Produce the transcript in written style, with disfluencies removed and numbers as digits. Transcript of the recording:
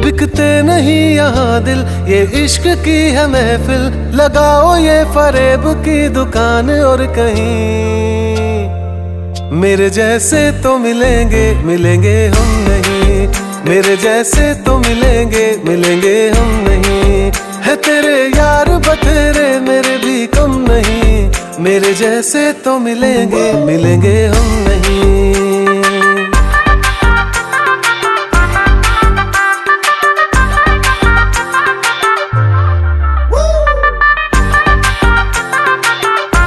बिकते नहीं यहाँ दिल, ये इश्क की है महफिल। लगाओ ये फरेब की दुकान और कहीं मेरे जैसे तो मिलेंगे, मिलेंगे हम नहीं। मेरे जैसे तो मिलेंगे, मिलेंगे हम नहीं। है तेरे यार बतेरे, मेरे भी कम नहीं। मेरे जैसे तो मिलेंगे, मिलेंगे हम नहीं।